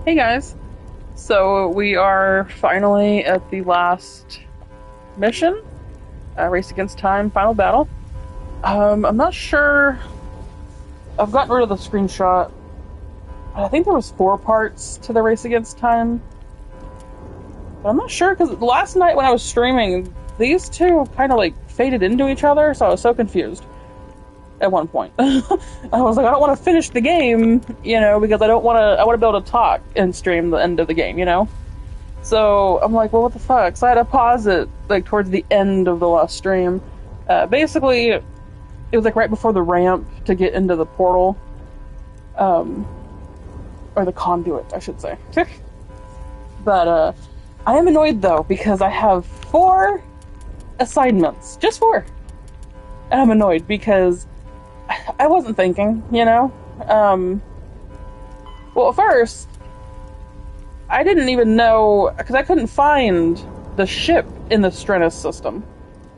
Hey guys, so we are finally at the last mission, Race Against Time Final Battle. I'm not sure, I've gotten rid of the screenshot. I think there was 4 parts to the Race Against Time, but I'm not sure because last night when I was streaming, these two kind of like faded into each other, so I was so confused at one point. I was like, I don't want to finish the game, because I want to be able to talk and stream the end of the game, So I'm like, well, what the fuck? So I had to pause it, like, towards the end of the last stream. Basically, it was, like, right before the ramp to get into the portal. Or the conduit, I should say. But, I am annoyed, though, because I have 4 assignments. Just 4. And I'm annoyed because I wasn't thinking, Well, first, I didn't even know, because I couldn't find the ship in the Strennis system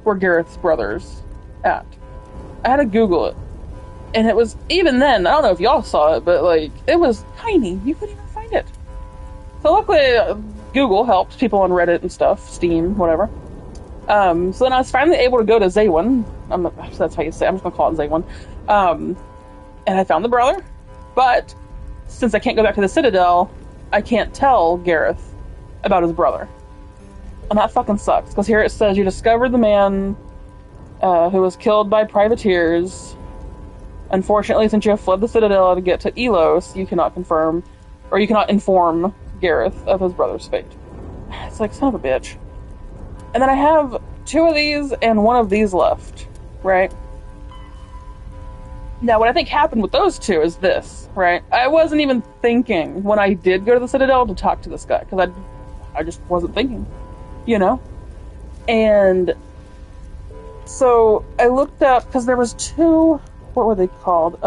where Gareth's brother's at. I had to Google it. And it was, even then, I don't know if y'all saw it, but, like, it was tiny. You couldn't even find it. So luckily, Google helped people on Reddit and stuff, Steam, whatever. So then I was finally able to go to Zaywin. That's how you say it. I'm just going to call it Zaywin. And I found the brother. But since I can't go back to the Citadel, I can't tell Gareth about his brother. And that fucking sucks. Because here it says you discovered the man who was killed by privateers. Unfortunately, since you have fled the Citadel to get to Elos, you cannot confirm, or you cannot inform Gareth of his brother's fate. It's like, son of a bitch. And then I have 2 of these and 1 of these left, right? Now, what I think happened with those 2 is this, right? I wasn't even thinking when I did go to the Citadel to talk to this guy, because I just wasn't thinking, And so I looked up, because there was 2, what were they called?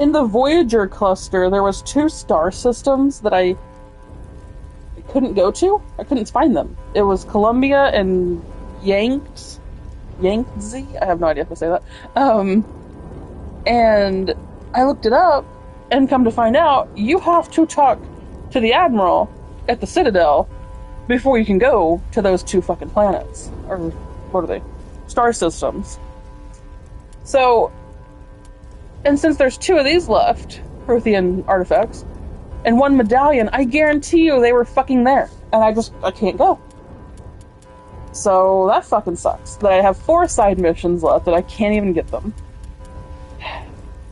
In the Voyager cluster, there was 2 star systems that I couldn't go to. I couldn't find them. It was Columbia and Yangtze. I have no idea how to say that. And I looked it up, and come to find out, you have to talk to the Admiral at the Citadel before you can go to those 2 fucking planets. Or, what are they? Star systems. So, and since there's 2 of these left, Prothean artifacts, and 1 medallion, I guarantee you they were fucking there. And I can't go. So that fucking sucks. That I have 4 side missions left that I can't even get them.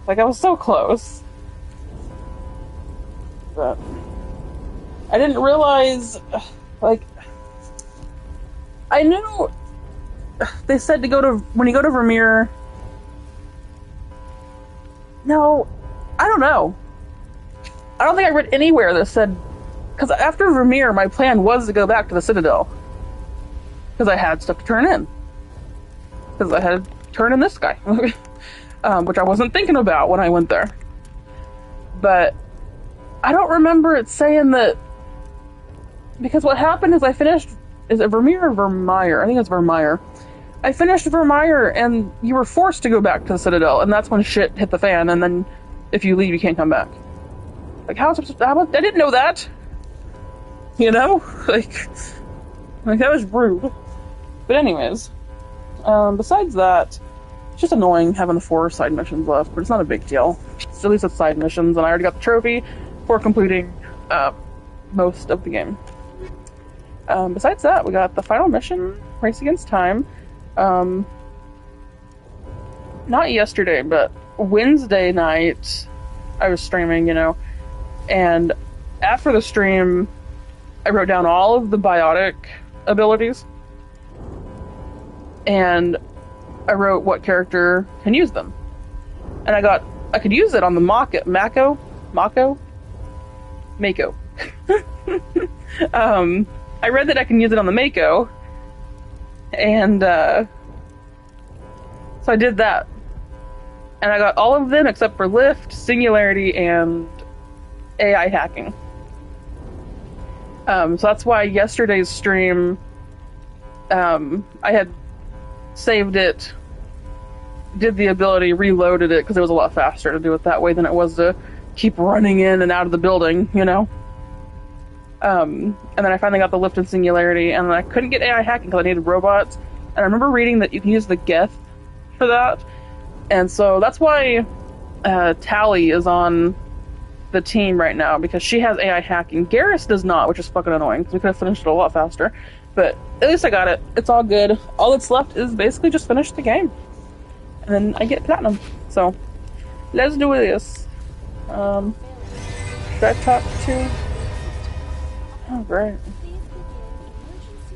Like, I was so close. But I didn't realize, like, I knew they said to go to, when you go to Vermeer. No, I don't know. I don't think I read anywhere that said, because after Vermeer, my plan was to go back to the Citadel. Because I had stuff to turn in. Because I had to turn in this guy. Which I wasn't thinking about when I went there. But I don't remember it saying that, because what happened is I finished, is it Vermeer or Vermeer? I think it's Vermeer. I finished Vermeer, and you were forced to go back to the Citadel, and that's when shit hit the fan, and then if you leave, you can't come back. Like, I didn't know that. Like that was rude. But anyways, besides that, it's just annoying having the 4 side missions left, but it's not a big deal. At least it's side missions, and I already got the trophy for completing most of the game. Besides that, we got the final mission, Race Against Time. Not yesterday, but Wednesday night, I was streaming, and after the stream, I wrote down all of the biotic abilities, and I wrote what character can use them. And I could use it on the Mako. I read that I can use it on the Mako, and so I did that. And I got all of them except for Lift, Singularity, and AI hacking. So that's why yesterday's stream, I had saved it, did the ability, reloaded it, because it was a lot faster to do it that way than it was to keep running in and out of the building, you know? And then I finally got the lift in Singularity, and then I couldn't get AI hacking because I needed robots. And I remember reading that you can use the Geth for that. And so that's why Tally is on the team right now, because she has AI hacking. Garrus does not, which is fucking annoying, because we could have finished it a lot faster. But at least I got it. It's all good. All that's left is basically just finish the game. And then I get platinum. So, let's do this. Should I talk to... Oh, great.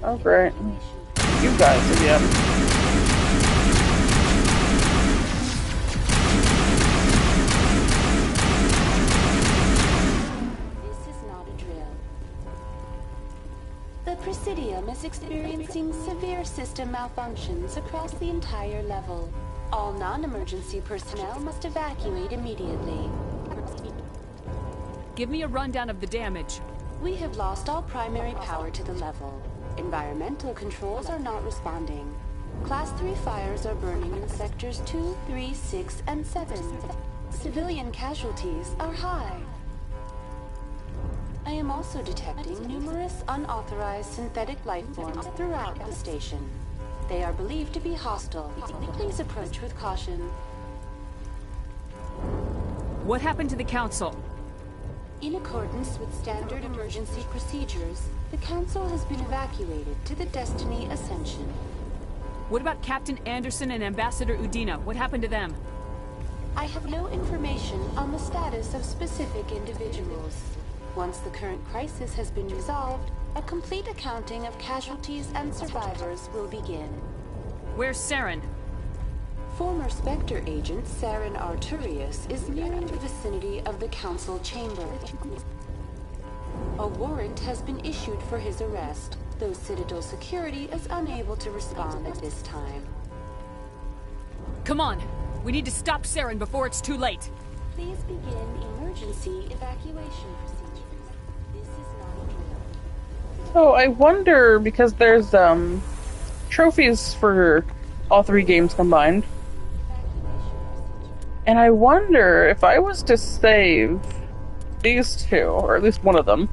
Oh, great. You guys again. This is not a drill. The Presidium is experiencing severe system malfunctions across the entire level. All non-emergency personnel must evacuate immediately. Give me a rundown of the damage. We have lost all primary power to the level. Environmental controls are not responding. Class 3 fires are burning in sectors 2, 3, 6, and 7. Civilian casualties are high. I am also detecting numerous unauthorized synthetic life forms throughout the station. They are believed to be hostile. Please approach with caution. What happened to the Council? In accordance with standard emergency procedures, the Council has been evacuated to the Destiny Ascension. What about Captain Anderson and Ambassador Udina? What happened to them? I have no information on the status of specific individuals. Once the current crisis has been resolved, a complete accounting of casualties and survivors will begin. Where's Saren? Former Spectre agent Saren Arturius is nearing the vicinity of the Council chamber. A warrant has been issued for his arrest, though Citadel security is unable to respond at this time. Come on! We need to stop Saren before it's too late! Please begin emergency evacuation procedures. This is not a drill. So I wonder, because there's trophies for all 3 games combined, and I wonder if I was to save these 2, or at least one of them,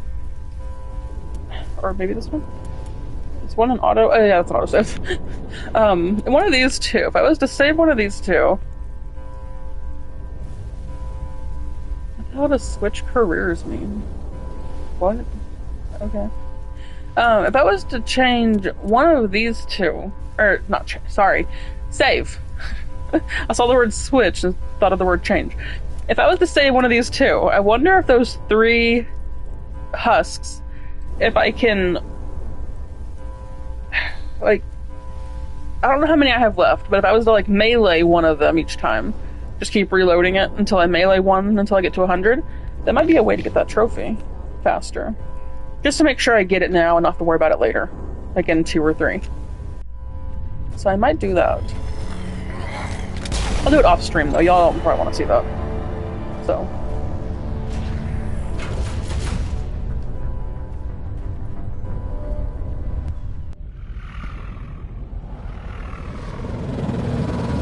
or maybe this one? It's one in auto. Oh yeah, it's an autosave. One of these 2. If I was to save one of these 2, how does switch careers mean? What? Okay. If I was to change one of these 2, or not change, sorry, save. I saw the word switch and thought of the word change. If I was to save one of these 2, I wonder if those 3 husks, if I can, like, I don't know how many I have left, but if I was to, like, melee one of them each time, just keep reloading it until I melee one until I get to 100, that might be a way to get that trophy faster. Just to make sure I get it now and not have to worry about it later, like in 2 or 3. So I might do that. I'll do it off stream though, y'all don't probably want to see that. So.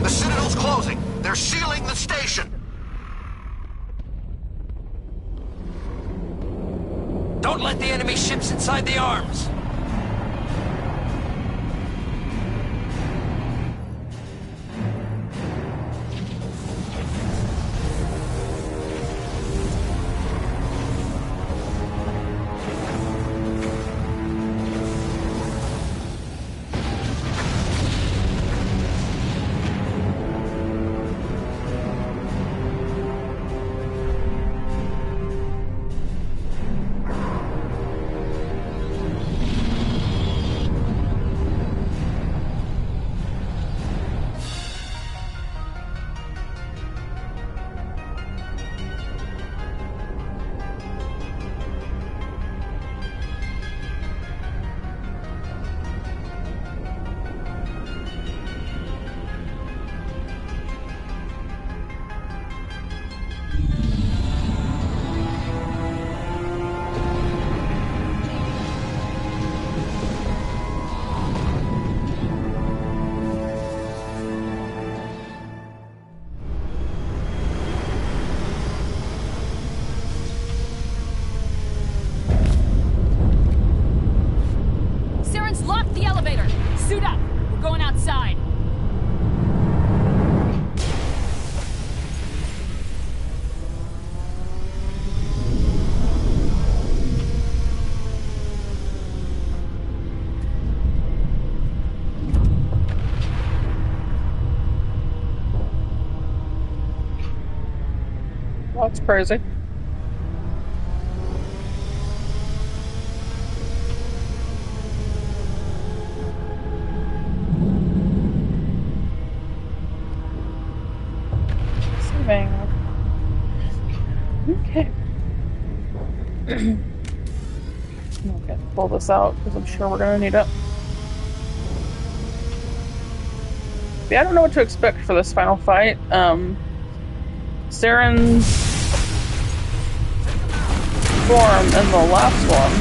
The Citadel's closing. They're sealing the station. Don't let the enemy ships inside the arms. That's crazy. Saving. Okay. Okay, pull this out because I'm sure we're gonna need it. Yeah, I don't know what to expect for this final fight. Saren's form in the last one.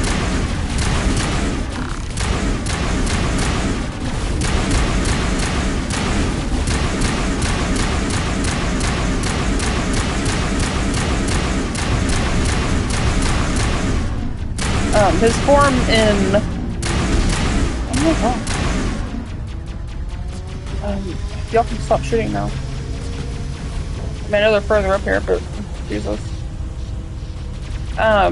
His form in... Oh my god. Y'all can stop shooting now. I mean, I know they're further up here, but... Jesus. I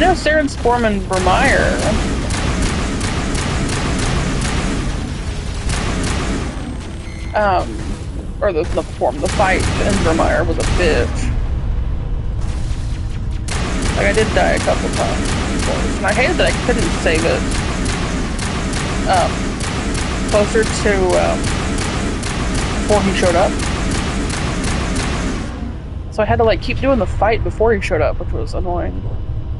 know Saren's form in Vermeer. Or the form, the fight in Vermeer was a bitch. Like, I did die a couple times. And I hated that I couldn't save it. Closer to, before he showed up. So I had to, like, keep doing the fight before he showed up, which was annoying.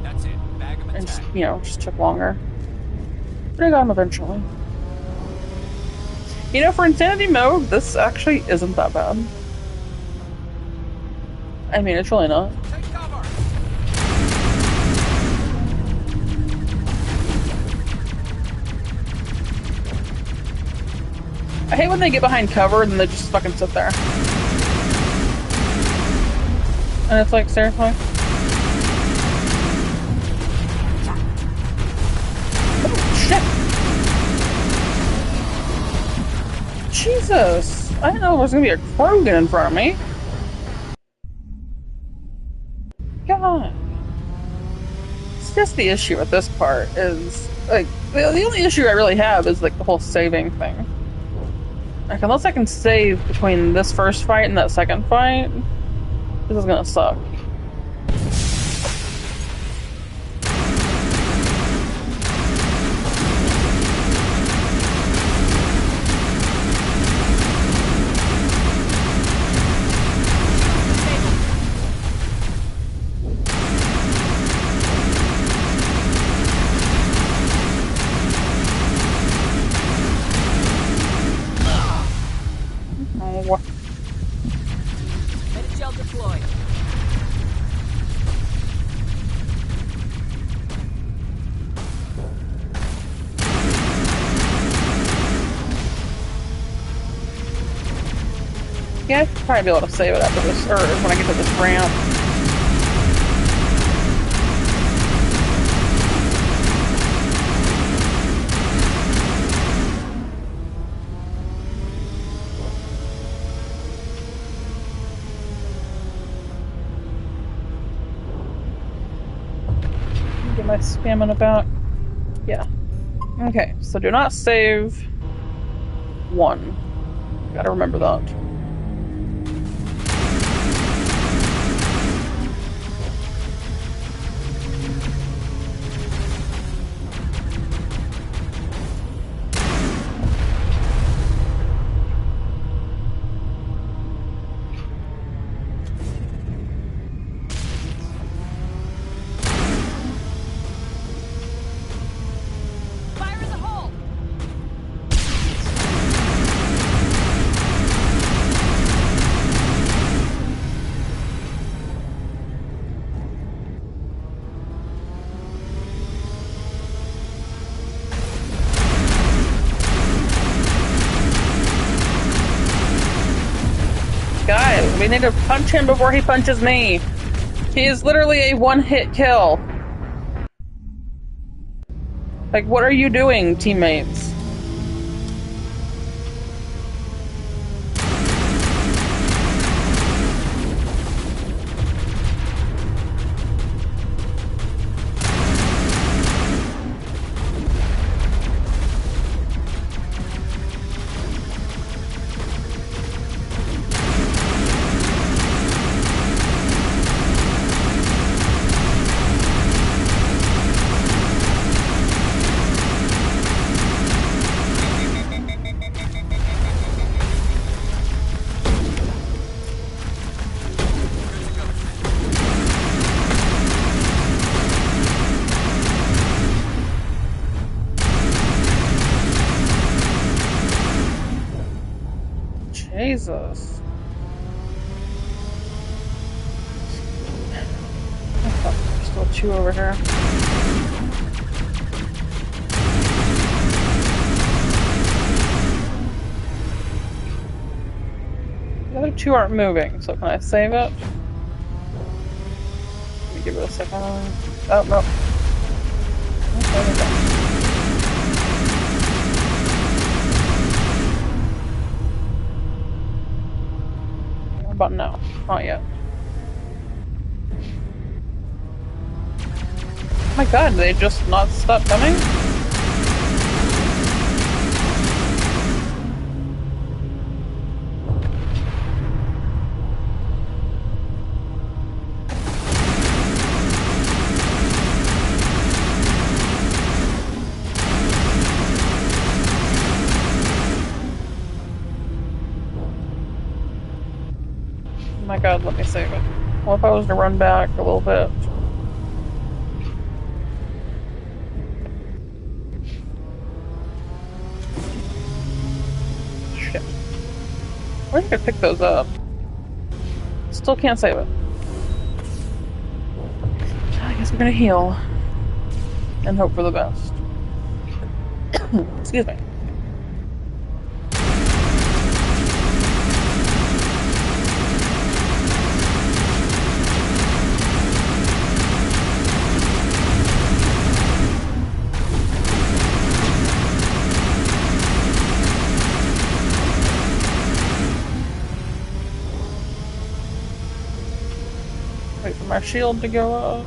That's it. Bag him And just, you know, just took longer. But I got him eventually. You know, for Insanity mode, this actually isn't that bad. I mean, it's really not. Take cover. I hate when they get behind cover and then they just fucking sit there. And it's like, seriously? Oh, shit! Jesus! I didn't know there was gonna be a Krogan in front of me. God. It's just the issue with this part is, like, the only issue I really have is, like, the whole saving thing. Like, unless I can save between this first fight and that second fight, this is gonna suck. Metagel deployed. Yeah, I'd probably be able to save it after this, or when I get to this ramp. Get my spamming about. Yeah. Okay, so do not save one. Gotta remember that. Fire in the hole! Guys, we need to punch him before he punches me. He is literally a one-hit kill. Like, what are you doing, teammates? Jesus. Oh, there's still 2 over here. The other 2 aren't moving, so can I save it? Let me give it a second. Oh, no. Okay. What about now? Not yet. Oh my god, they just not stop coming? Oh my god, let me save it. What if I was to run back a little bit? Shit. Where did I pick those up? Still can't save it. I guess I'm gonna heal. And hope for the best. Excuse me. Wait for my shield to go up.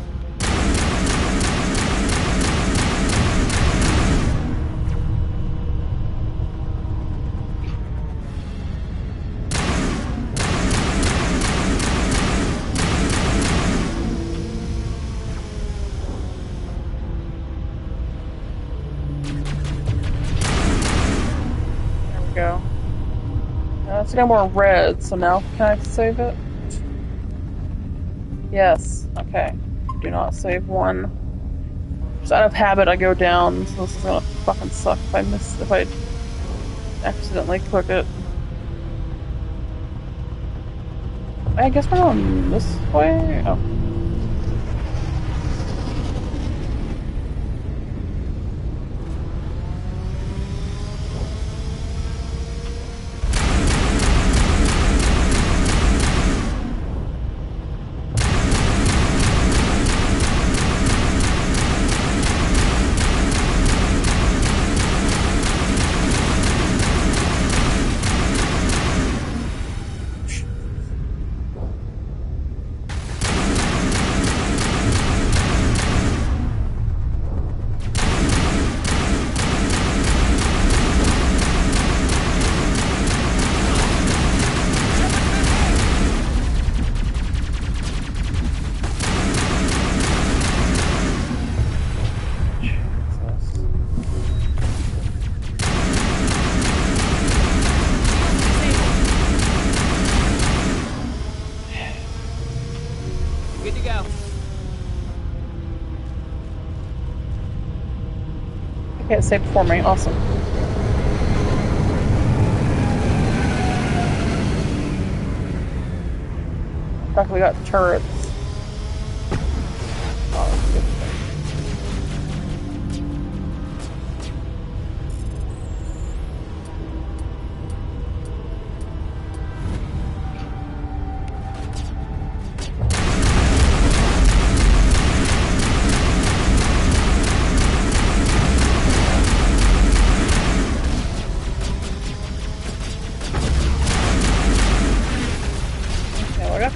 There we go. It's no more red, so now can I save it? Yes. Okay. Do not save 1. Just out of habit, I go down, so this is gonna fucking suck if I accidentally click it. I guess we're going this way? Oh. Good to go. Okay, it's saved for me. Awesome. In fact, we got turrets. Oh, that's a good thing.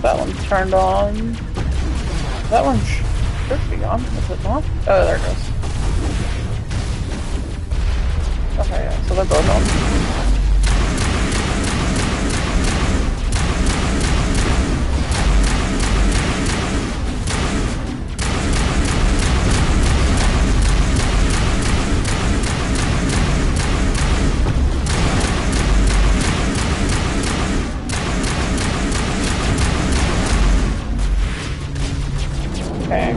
That one's turned on. That one should be on. Is it not? Oh, there it goes. Okay, yeah, so they're both on. Okay.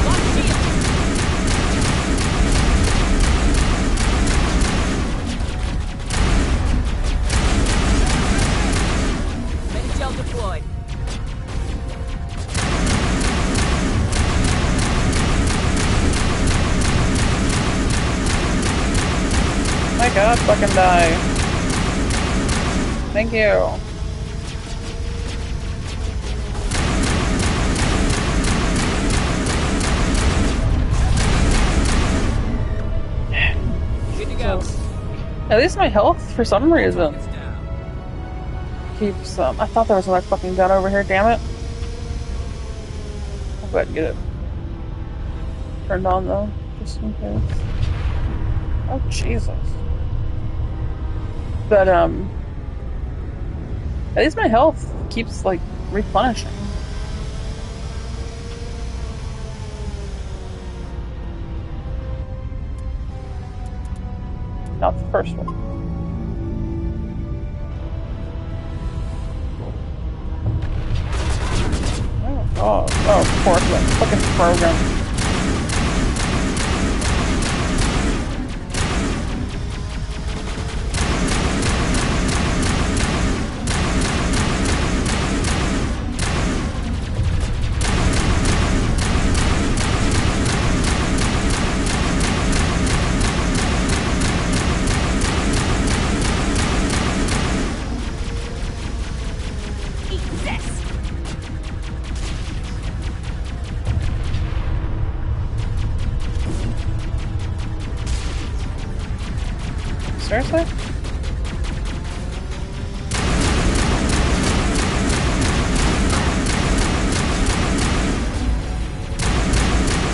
Launch shield. God, fucking die. Thank you. Good to go. At least my health, for some reason, keeps, I thought there was another fucking gun over here, damn it. I'll go ahead and get it turned on, though, just in case. Oh, Jesus. But, at least my health keeps, like, replenishing. Not the first one. Oh, God. Oh, of course, that fucking program. Seriously?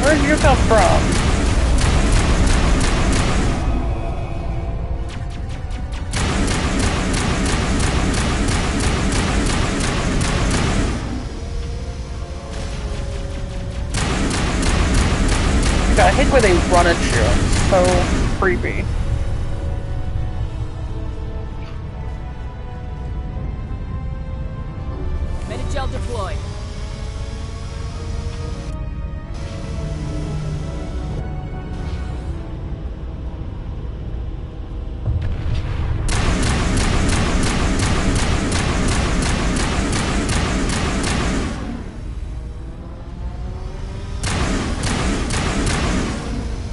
Where did you come from? God, I hate where they run at you. It's so creepy. Metagel deployed.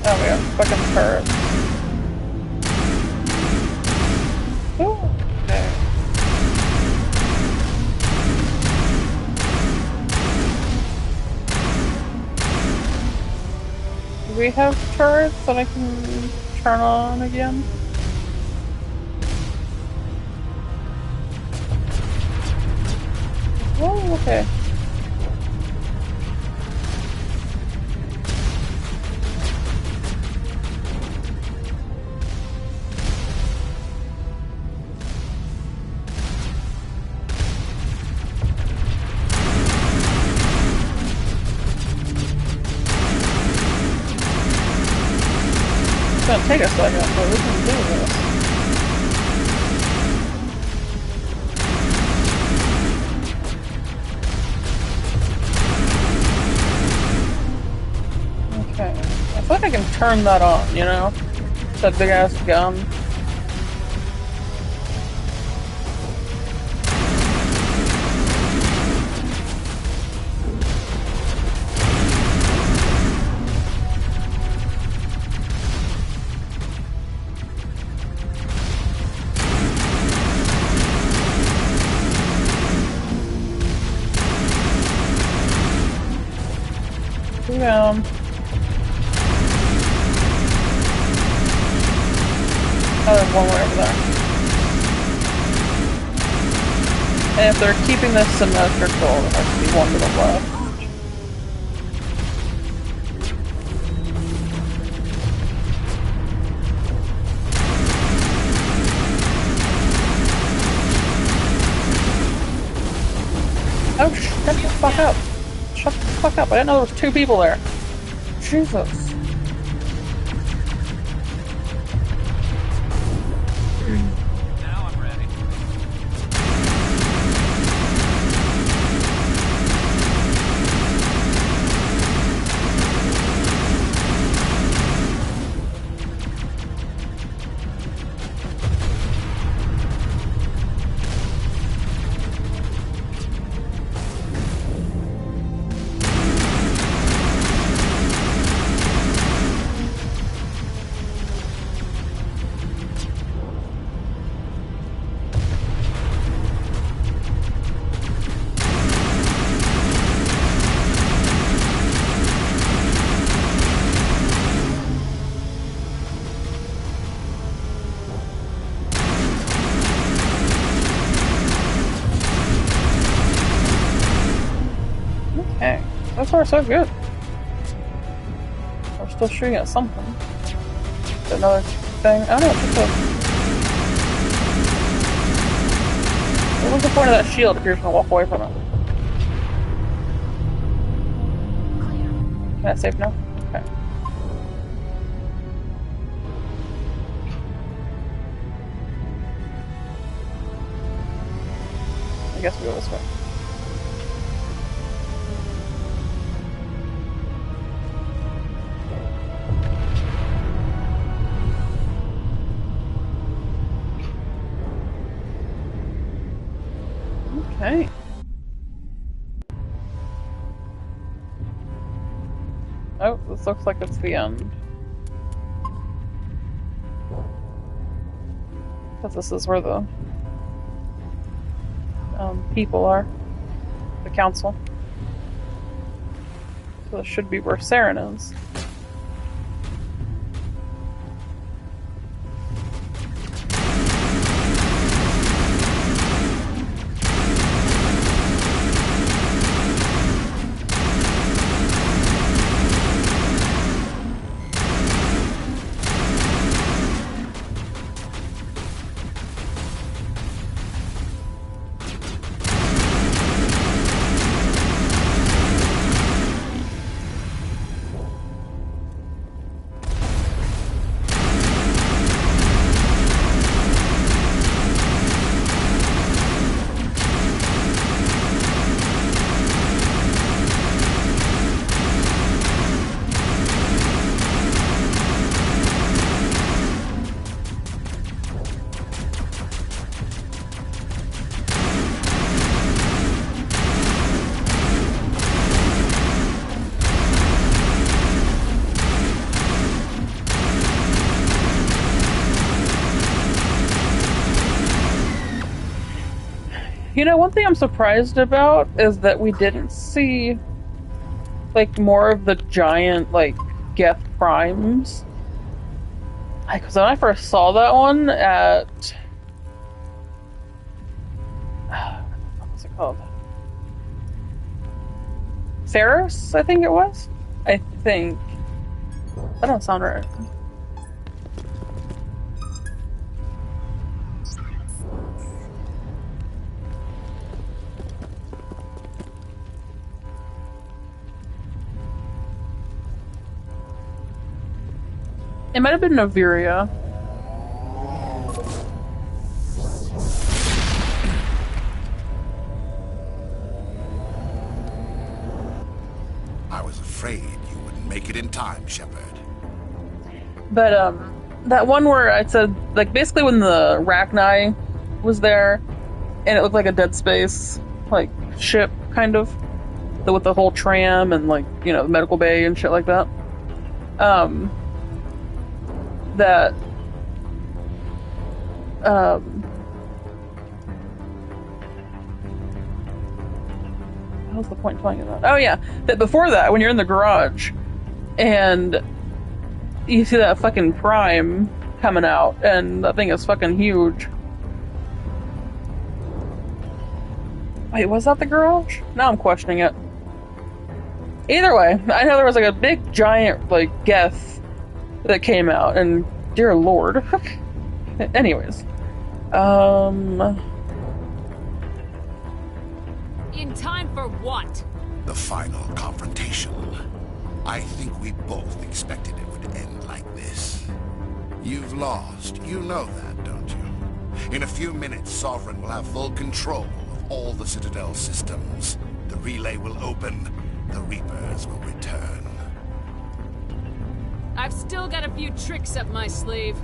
Oh, we got fucking turrets. Ooh, okay. Do we have turrets that I can turn on again? Oh, okay. It's gonna take a second, but we can do this. Okay. I feel like I can turn that on, you know? That big ass gun. Down. Oh, there's one way over there. And if they're keeping this symmetrical, there has to be one to the left. Oh, shut the fuck up. Shut the fuck up. I didn't know there was two people there. Jesus. Now I'm ready. far, so good. We're still shooting at something. Another thing. I don't know what was the point of that shield if you're just gonna walk away from it? Can I save now? Okay. I guess we go this way. Okay. Oh, this looks like it's the end. Because this is where the people are. The council. So this should be where Saren is. You know, one thing I'm surprised about is that we didn't see, like, more of the giant, like, Geth Primes. Because when I first saw that one at... what's it called? Ferris, I think it was? I think. That don't sound right. It might have been Noveria. I was afraid you wouldn't make it in time, Shepard. But, that one where I said, like, basically when the Rachni was there, and it looked like a Dead Space, like, ship, kind of, with the whole tram and, like, you know, the medical bay and shit like that. That what was the point of telling you that? Oh yeah, that before that, when you're in the garage and you see that fucking Prime coming out, and that thing is fucking huge. Wait, was that the garage? Now I'm questioning it. Either way, I know there was like a big giant like Geth that came out, and dear lord. Anyways. In time for what? The final confrontation. I think we both expected it would end like this. You've lost. You know that, don't you? In a few minutes, Sovereign will have full control of all the Citadel systems. The relay will open. The Reapers will return. I've still got a few tricks up my sleeve.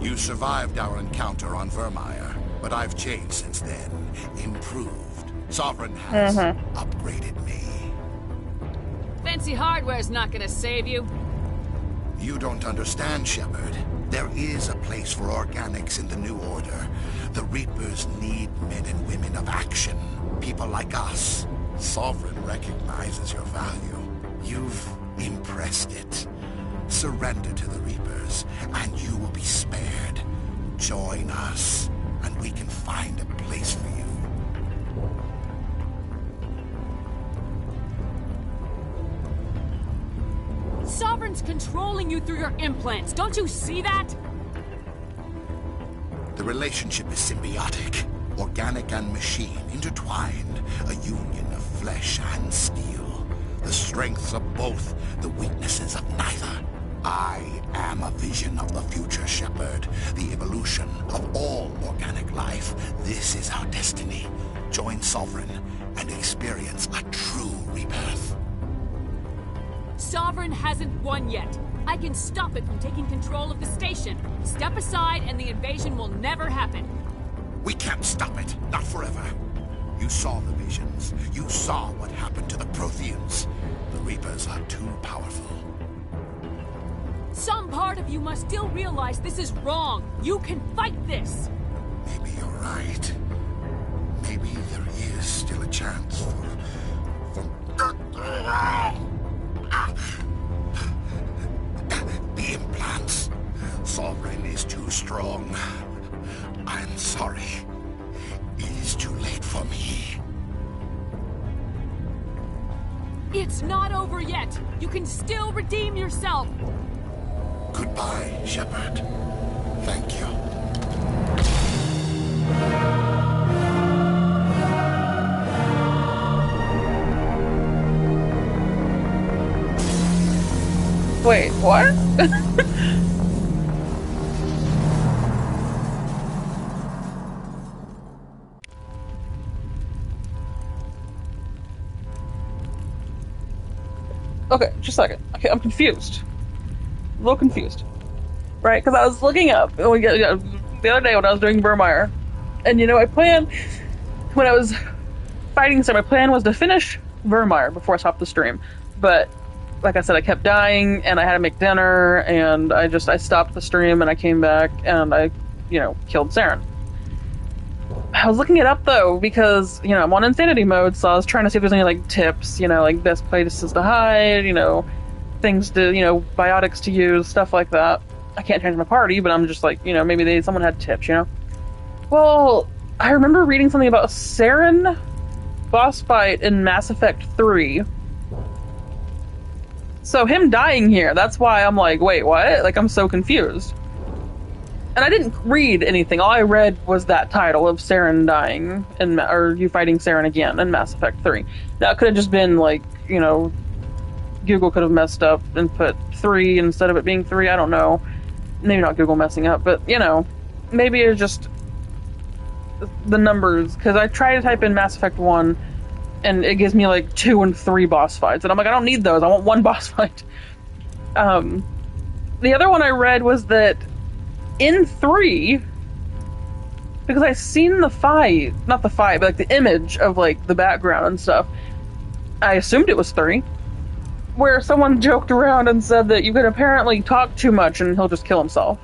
You survived our encounter on Vermeer, but I've changed since then. Improved. Sovereign has upgraded me. Fancy hardware's not gonna save you. You don't understand, Shepard. There is a place for organics in the New Order. The Reapers need men and women of action. People like us. Sovereign recognizes your value. You've impressed it. Surrender to the Reapers, and you will be spared. Join us, and we can find a place for you. Sovereign's controlling you through your implants. Don't you see that? The relationship is symbiotic, organic and machine, intertwined, a union of flesh and steel. The strengths of both, the weaknesses of neither. I am a vision of the future, Shepard. The evolution of all organic life. This is our destiny. Join Sovereign and experience a true rebirth. Sovereign hasn't won yet. I can stop it from taking control of the station. Step aside and the invasion will never happen. We can't stop it. Not forever. You saw the visions. You saw what happened to the Protheans. The Reapers are too powerful. Some part of you must still realize this is wrong. You can fight this. Maybe you're right. Maybe there is still a chance for... The implants. Sovereign is too strong. I'm sorry. It is too late for me. It's not over yet. You can still redeem yourself. Goodbye, Shepard. Thank you. Wait, what? Okay, just a second. Okay, I'm confused. A little confused. Right, because I was looking up the other day when I was doing Vermeer, and I planned, when I was fighting my plan was to finish Vermeer before I stopped the stream, but like I said, I kept dying, and I had to make dinner, and I stopped the stream, and I came back, and I, killed Saren. I was looking it up, though, because, I'm on insanity mode, so I was trying to see if there's any, tips, best places to hide, things to, biotics to use, stuff like that. I can't change my party, but I'm just maybe someone had tips, Well, I remember reading something about Saren boss fight in Mass Effect 3. So him dying here, that's why I'm like, wait, what? I'm so confused. And I didn't read anything. All I read was that title of Saren dying, or you fighting Saren again in Mass Effect 3. Now, it could have just been, Google could have messed up and put 3 instead of it being 3. I don't know. Maybe not Google messing up, but, maybe it's just the numbers. Because I try to type in Mass Effect 1, and it gives me 2 and 3 boss fights. And I'm like, I don't need those. I want one boss fight. The other one I read was that in 3, because I seen the fight, not the fight, but the image of the background and stuff, I assumed it was 3, where someone joked around and said that you can apparently talk too much and he'll just kill himself.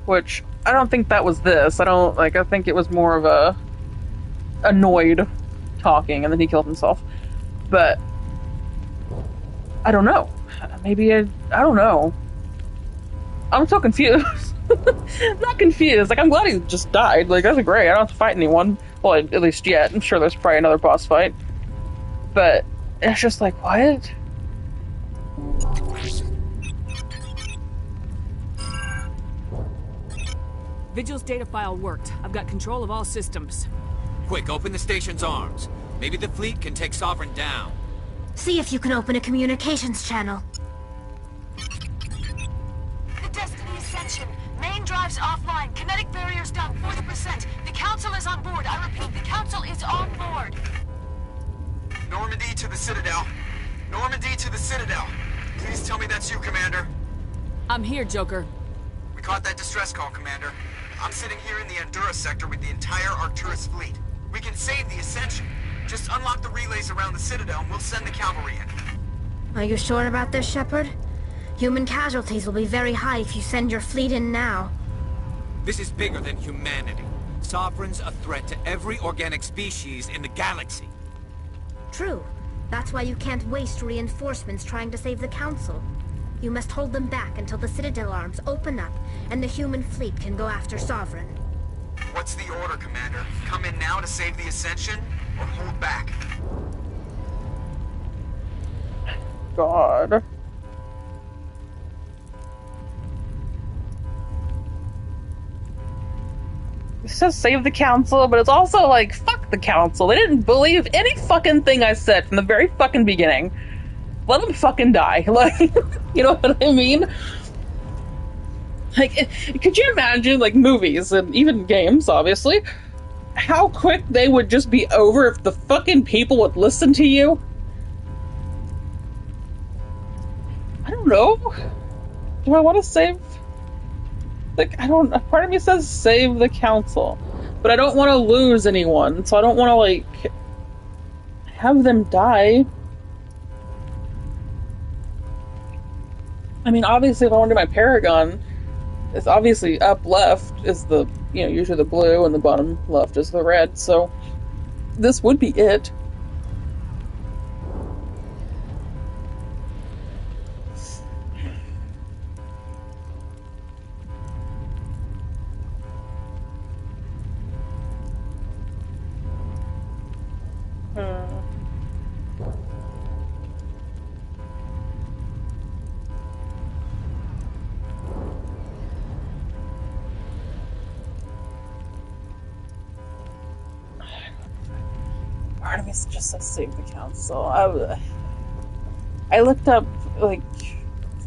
Which, I don't think that was this. I think it was more of a annoyed talking and then he killed himself. But I don't know. Maybe I don't know. I'm so confused. Not confused. I'm glad he just died. That's great. I don't have to fight anyone. Well, at least yet. I'm sure there's probably another boss fight. But it's just what? Vigil's data file worked. I've got control of all systems. Quick, open the station's arms. Maybe the fleet can take Sovereign down. See if you can open a communications channel. The Destiny Ascension. Main drives offline. Kinetic barriers down 40%. The Council is on board. I repeat, the Council is on board. Normandy to the Citadel. Normandy to the Citadel. Please tell me that's you, Commander. I'm here, Joker. We caught that distress call, Commander. I'm sitting here in the Endura sector with the entire Arcturus fleet. We can save the Ascension. Just unlock the relays around the Citadel and we'll send the cavalry in. Are you sure about this, Shepard? Human casualties will be very high if you send your fleet in now. This is bigger than humanity. Sovereign's a threat to every organic species in the galaxy. True. That's why you can't waste reinforcements trying to save the Council. You must hold them back until the Citadel arms open up and the human fleet can go after Sovereign. What's the order, Commander? Come in now to save the Ascension, or hold back? God. says save the council, but it's also like, fuck the council. They didn't believe any fucking thing I said from the very fucking beginning. Let them fucking die. Like, you know what I mean? Like, could you imagine, like, movies and even games, obviously, how quick they would just be over if the fucking people would listen to you? I don't know. Do I want to save... Like, I don't... Part of me says save the council. But I don't want to lose anyone, so I don't want to, like... have them die. I mean, obviously, if I want to do my Paragon, it's obviously up left is the, you know, usually the blue, and the bottom left is the red, so this would be it. Part of me just says save the council. I looked up, like,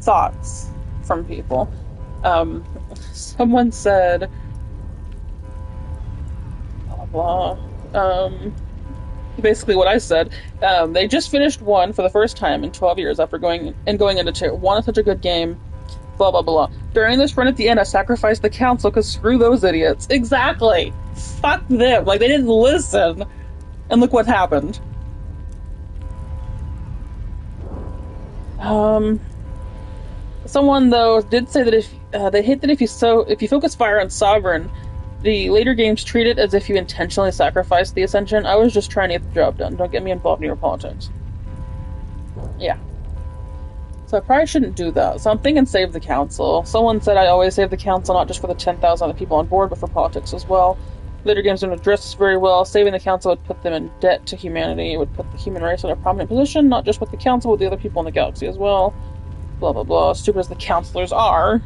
thoughts from people. Someone said, blah, blah, basically what I said. They just finished 1 for the first time in 12 years after going into 2. 1 is such a good game. Blah, blah, blah. During this run at the end, I sacrificed the council because screw those idiots. Exactly. Fuck them. Like, they didn't listen. And look what happened. Someone, though, did say that if they hate that if you focus fire on Sovereign, the later games treat it as if you intentionally sacrificed the Ascension. I was just trying to get the job done. Don't get me involved in your politics. Yeah. So I probably shouldn't do that. So I'm thinking save the council. Someone said I always save the council, not just for the 10,000 other people on board, but for politics as well. Later games don't address this very well. Saving the council would put them in debt to humanity. It would put the human race in a prominent position, not just with the council, with the other people in the galaxy as well. Blah, blah, blah. Stupid as the counselors are,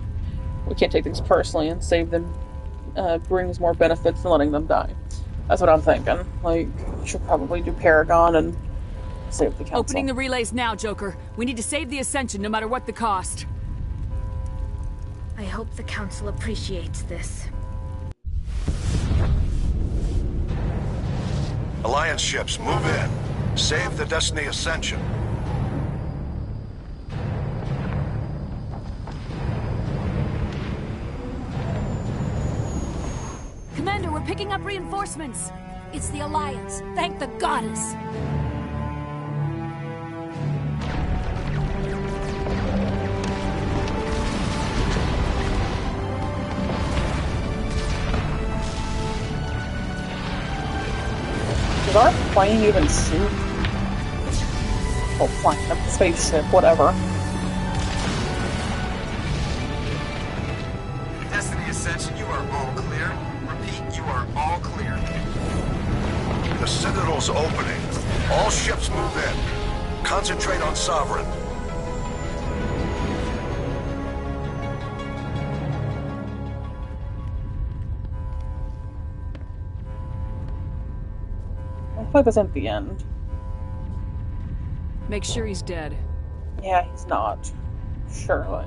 we can't take things personally, and save them brings more benefits than letting them die. That's what I'm thinking. Like, you should probably do Paragon and save the council. Opening the relays now, Joker. We need to save the Ascension, no matter what the cost. I hope the council appreciates this. Alliance ships, move in. Save the Destiny Ascension. Commander, we're picking up reinforcements. It's the Alliance. Thank the goddess. Did our plane even sink? Oh, plane, a spaceship, whatever. Destiny Ascension, you are all clear. Repeat, you are all clear. The Citadel's opening. All ships move in. Concentrate on Sovereign. I feel like this isn't the end. Make sure he's dead. Yeah, he's not. Surely.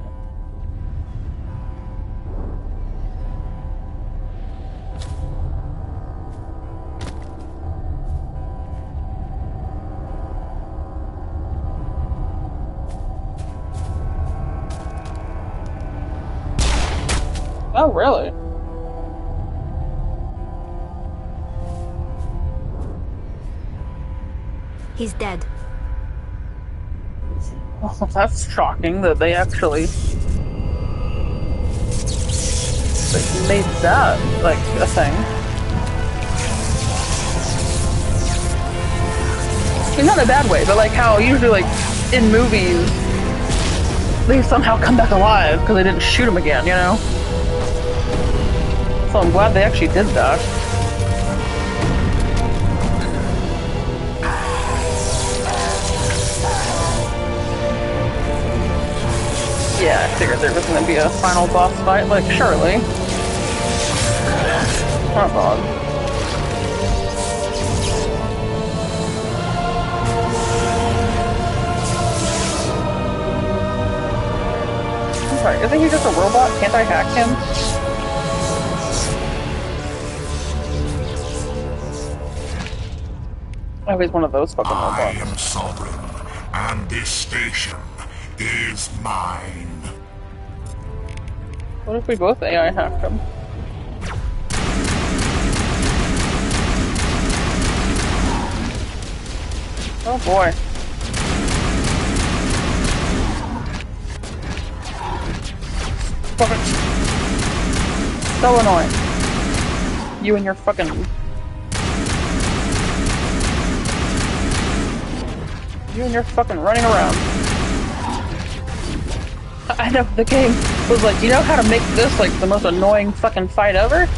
Oh, really? He's dead. Well, that's shocking that they actually made that, like, a thing. I mean, not in a bad way, but like how usually, like, in movies, they somehow come back alive because they didn't shoot him again, you know? So I'm glad they actually did that. Yeah, I figured there was going to be a final boss fight, like, surely. Oh god. I'm sorry, isn't he just a robot? Can't I hack him? Oh, he's one of those fucking robots. I am sovereign, and this station is mine. What if we both AI hacked him? Oh boy. Fucking so annoying. You and your fucking... You and your fucking running around. I know, the game was like, you know how to make this like the most annoying fucking fight ever?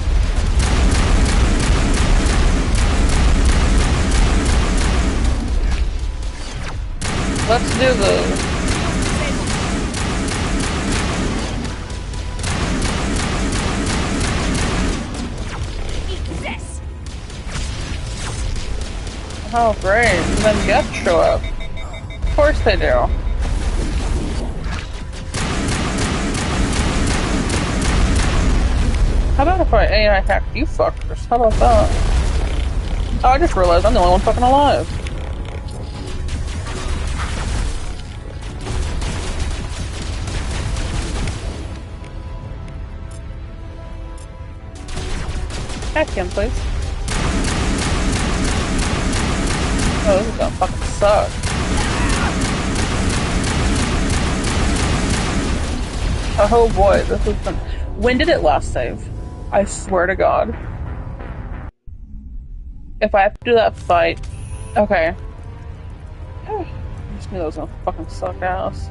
Let's do the... Oh great, and then Geth show up. Of course they do. How about if I AI hack you fuckers? How about that? Oh, I just realized I'm the only one fucking alive. Hack him, please. Oh, this is gonna fucking suck. Oh boy, this has been... When did it last save? I swear to God. If I have to do that fight... Okay. I just knew that was gonna fucking suck ass.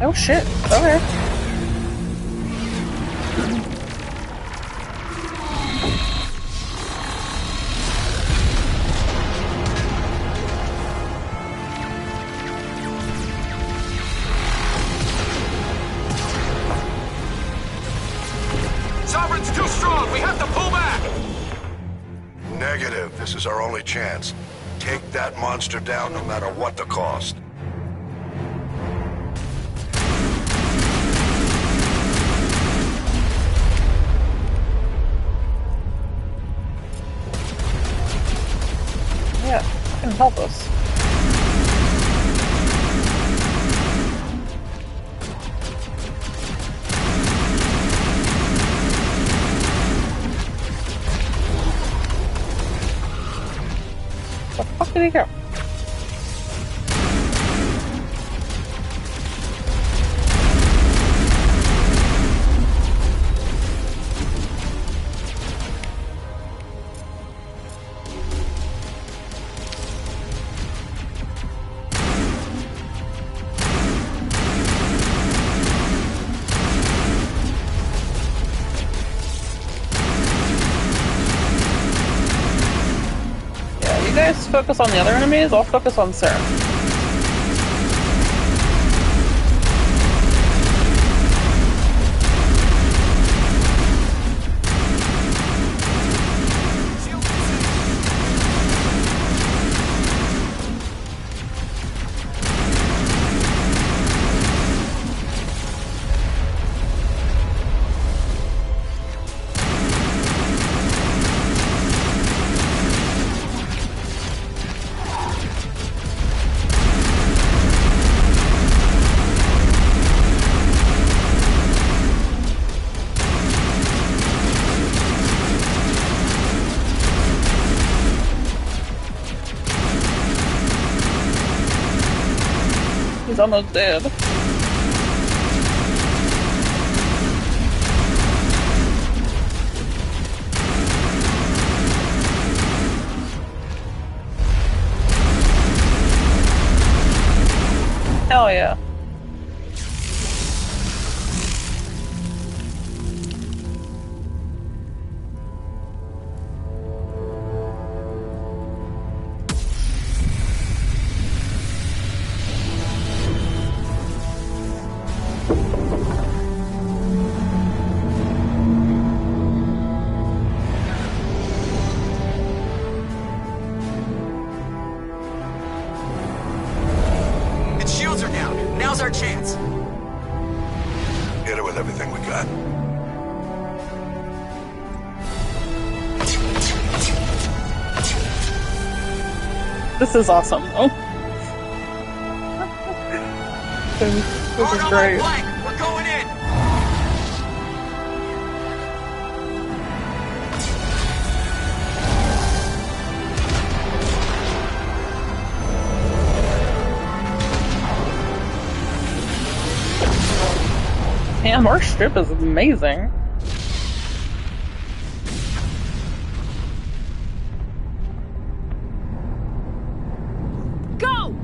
Oh shit, okay. Sovereign's too strong! We have to pull back! Negative. This is our only chance. Take that monster down no matter what the cost. Yeah, it can help us. Where the fuck did he go? focus on the other enemies, I'll focus on Sarah. He's almost dead. Hell yeah. Its shields are down. Now's our chance. Hit it with everything we got. This is awesome, though. This is great. Blank. We're going in. Damn, our ship is amazing. Go!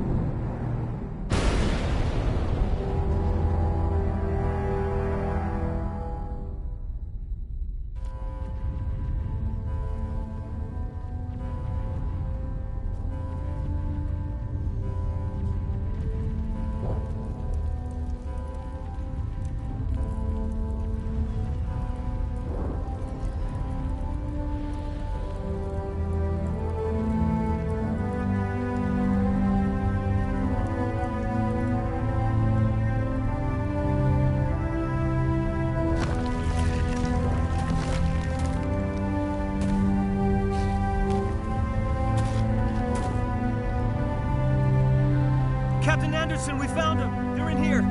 Captain Anderson, we found them. They're in here.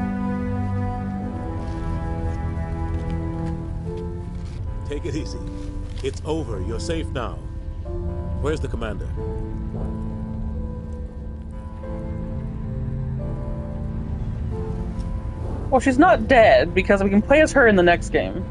Take it easy. It's over. You're safe now. Where's the commander? Well, she's not dead, because we can play as her in the next game.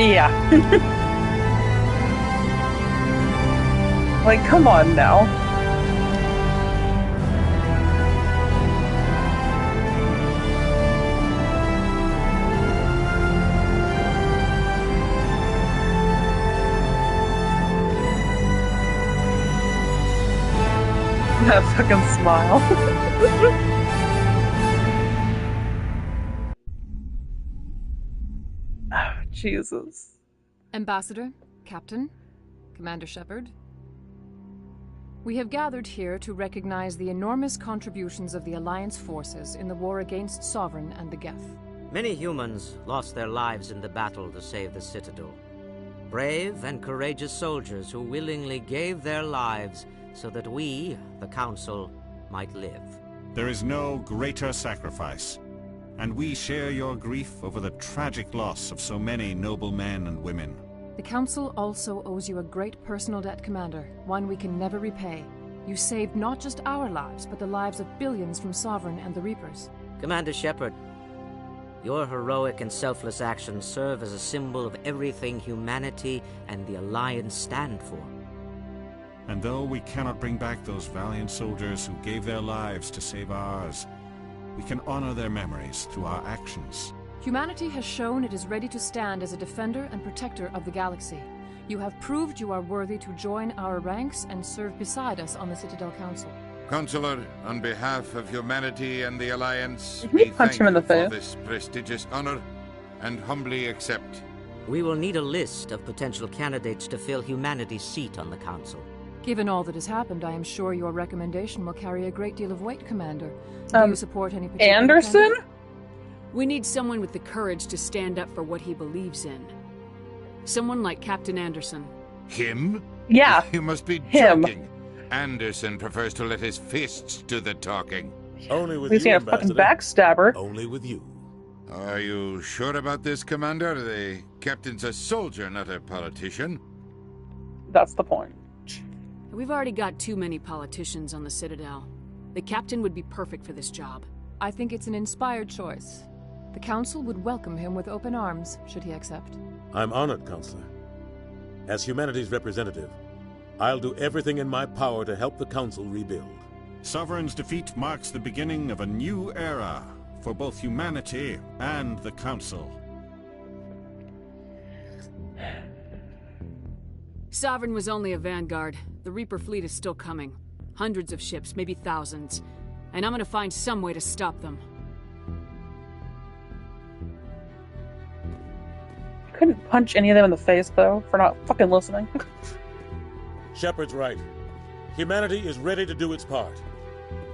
Yeah. Like, come on now. That fucking smile. Oh, Jesus. Ambassador, Captain, Commander Shepard. We have gathered here to recognize the enormous contributions of the Alliance forces in the war against Sovereign and the Geth. Many humans lost their lives in the battle to save the Citadel. Brave and courageous soldiers who willingly gave their lives so that we, the Council, might live. There is no greater sacrifice, and we share your grief over the tragic loss of so many noble men and women. The Council also owes you a great personal debt, Commander, one we can never repay. You saved not just our lives, but the lives of billions from Sovereign and the Reapers. Commander Shepard, Your heroic and selfless actions serve as a symbol of everything humanity and the Alliance stand for. And though we cannot bring back those valiant soldiers who gave their lives to save ours, we can honor their memories through our actions. Humanity has shown it is ready to stand as a defender and protector of the galaxy. You have proved you are worthy to join our ranks and serve beside us on the Citadel Council. Counselor, on behalf of humanity and the Alliance, We we punch thank him in the you for face. this prestigious honor and humbly accept. We will need a list of potential candidates to fill humanity's seat on the Council. Given all that has happened, I am sure your recommendation will carry a great deal of weight, Commander. Do you support any particular Anderson? candidate? We need someone with the courage to stand up for what he believes in. Someone like Captain Anderson. Him? Yeah. You must be him. joking. Anderson prefers to let his fists do the talking. Only with He's you, a fucking Ambassador. backstabber. Only with you. Are you sure about this, Commander? The captain's a soldier, not a politician. That's the point. We've already got too many politicians on the Citadel. The captain would be perfect for this job. I think it's an inspired choice. The Council would welcome him with open arms, should he accept. I'm honored, Counselor. As humanity's representative, I'll do everything in my power to help the Council rebuild. Sovereign's defeat marks the beginning of a new era for both humanity and the Council. Sovereign was only a vanguard. The Reaper fleet is still coming. Hundreds of ships, maybe thousands. And I'm gonna find some way to stop them. Couldn't punch any of them in the face, though, for not fucking listening. Shepard's right. Humanity is ready to do its part.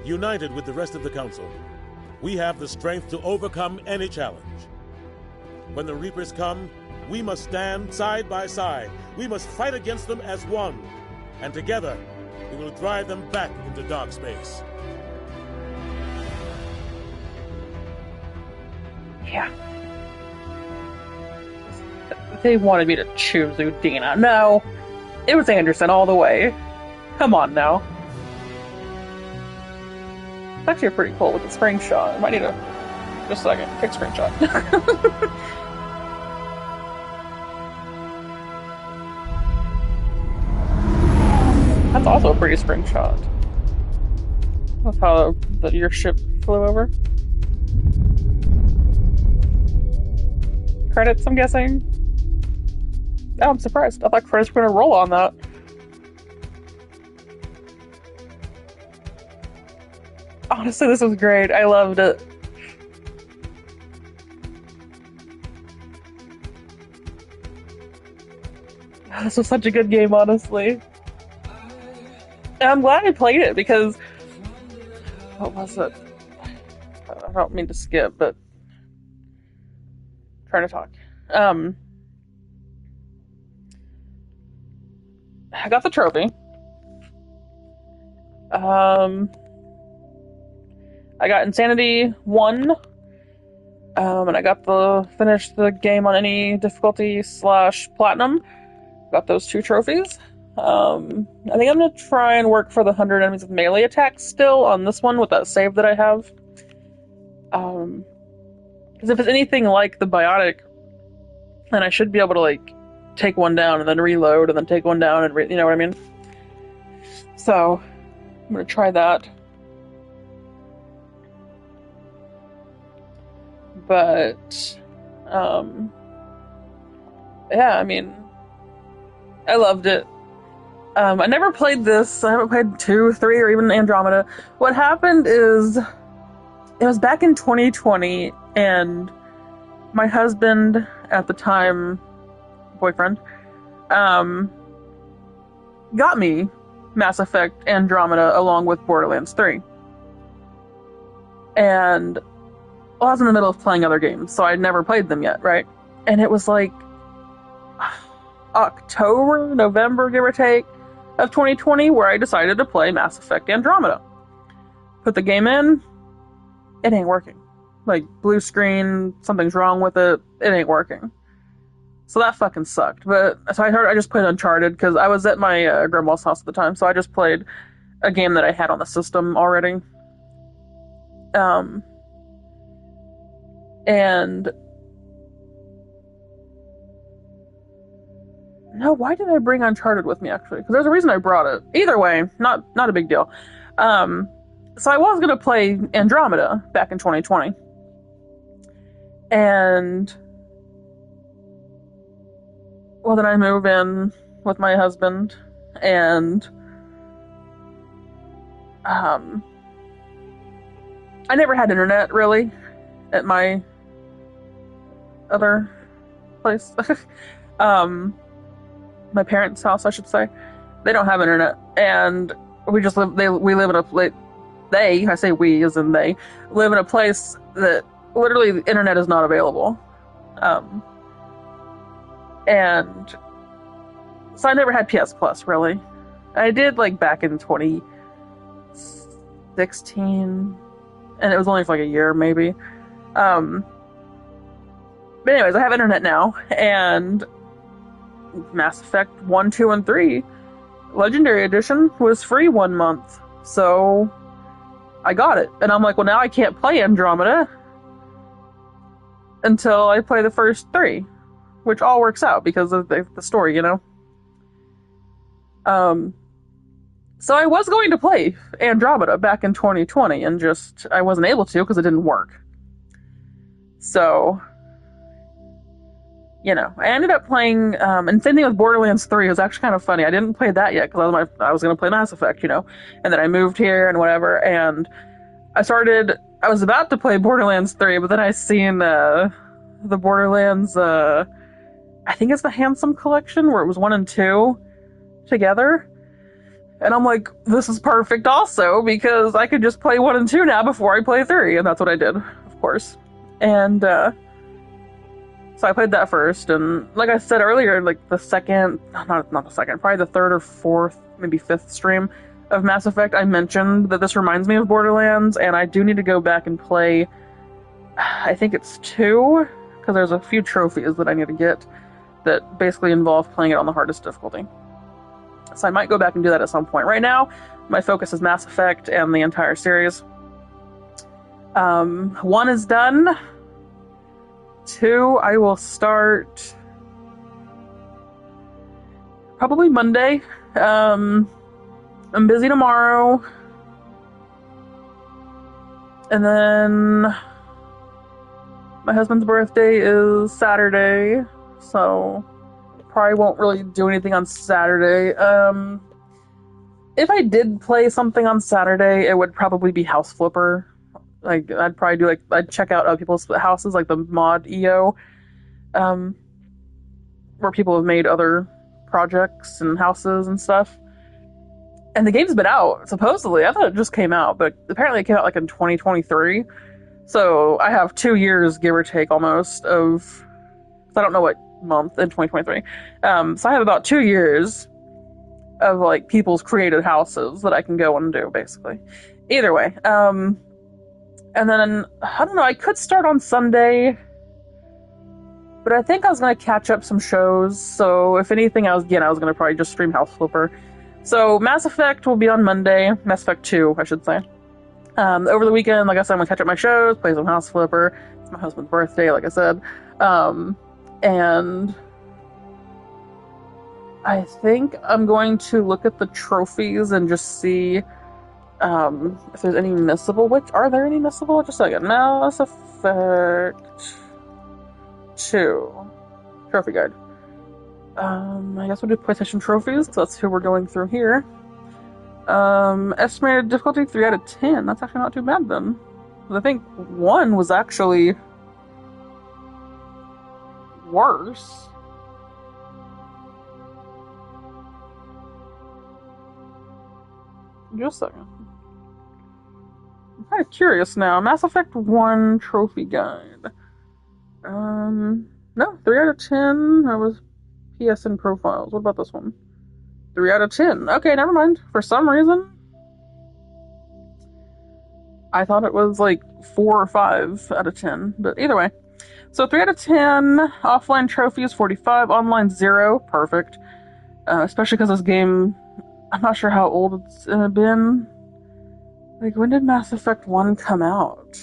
United with the rest of the Council, we have the strength to overcome any challenge. When the Reapers come, we must stand side by side. We must fight against them as one. And together, we will drive them back into dark space. Yeah. They wanted me to choose Udina. No. It was Anderson all the way. Come on now. It's actually pretty cool with the spring shot. I might need to... Just a second. Take a screenshot. That's also a pretty spring shot. That's how your ship flew over. Credits, I'm guessing. Oh, I'm surprised. I thought credits were gonna roll on that. Honestly, this was great. I loved it. This was such a good game, honestly. And I'm glad I played it because... What was it? I don't mean to skip, but... I'm trying to talk. I got the trophy. I got Insanity 1. And I got finished the game on any difficulty / platinum. Got those 2 trophies. I think I'm gonna try and work for the 100 enemies with melee attacks still on this one with that save that I have. Because if it's anything like the Biotic, then I should be able to, like, take one down and then reload and then take one down and you know what I mean? So, I'm gonna try that. But, yeah, I mean, I loved it. I never played this. I haven't played 2, 3, or even Andromeda. What happened is, it was back in 2020, and my husband, at the time, boyfriend, got me Mass Effect Andromeda along with Borderlands 3. And I was in the middle of playing other games, so I'd never played them yet, right? And it was like October, November, give or take, of 2020, where I decided to play Mass Effect Andromeda. Put the game in, it ain't working. Like, blue screen, something's wrong with it, it ain't working. So that fucking sucked. But so I just played Uncharted, because I was at my grandma's house at the time, so I just played a game that I had on the system already. And no, why did I bring Uncharted with me, actually? Because there's a reason I brought it. Either way, not a big deal. So I was going to play Andromeda back in 2020. And well, then I move in with my husband, and I never had internet, really, at my other place. My parents' house, I should say. They don't have internet, and we just live. We live in a place. I say we as in they live in a place that literally the internet is not available. And so I never had PS Plus, really. I did like back in 2016, and it was only for like a year, maybe. But anyways, I have internet now, and Mass Effect 1, 2, and 3 Legendary Edition was free 1 month, so I got it. And I'm like, well, now I can't play Andromeda until I play the first 3, which all works out because of the story, you know? So I was going to play Andromeda back in 2020, and just, I wasn't able to because it didn't work. So, you know, I ended up playing, and same thing with Borderlands 3. It was actually kind of funny. I didn't play that yet because I was going to play Mass Effect, you know? And then I moved here and whatever, and I was about to play Borderlands 3, but then I seen the Borderlands, I think it's the Handsome Collection, where it was 1 and 2 together. And I'm like, this is perfect also, because I could just play 1 and 2 now before I play 3, and that's what I did, of course. And, so I played that first, and like I said earlier, like the second, not the second, probably the third or fourth, maybe fifth stream of Mass Effect, I mentioned that this reminds me of Borderlands, and I do need to go back and play, I think it's 2, because there's a few trophies that I need to get that basically involve playing it on the hardest difficulty. So I might go back and do that at some point. Right now, my focus is Mass Effect and the entire series. 1 is done. 2, I will start probably Monday. I'm busy tomorrow. And then my husband's birthday is Saturday, so probably won't really do anything on Saturday. If I did play something on Saturday, it would probably be House Flipper. Like, I'd probably do, like, I'd check out other people's houses, like the mod EO, where people have made other projects and houses and stuff. And the game's been out, supposedly. I thought it just came out, but apparently it came out, like, in 2023. So I have 2 years, give or take, almost, of... I don't know what month in 2023. So I have about 2 years of, like, people's created houses that I can go and do, basically. Either way, and then, I don't know, I could start on Sunday, but I think I was going to catch up some shows, so if anything, I was going to probably just stream House Flipper. So, Mass Effect will be on Monday, Mass Effect 2, I should say. Over the weekend, like I said, I'm going to catch up my shows, play some House Flipper. It's my husband's birthday, like I said. And I think I'm going to look at the trophies and just see if there's any missable. Which are there any missable? Just a second. Mass Effect 2 trophy guide. I guess we'll do PlayStation trophies. So that's who we're going through here. Estimated difficulty 3 out of 10. That's actually not too bad then. I think 1 was actually worse. Just a second. I'm kind of curious now. Mass Effect 1 trophy guide. No, 3 out of 10. That was PSN profiles. What about this one? 3 out of 10. Okay, never mind. For some reason, I thought it was like 4 or 5 out of 10. But either way. So 3 out of 10. Offline trophies 45. Online 0. Perfect. Especially because this game, I'm not sure how old it's been. Like, when did Mass Effect 1 come out?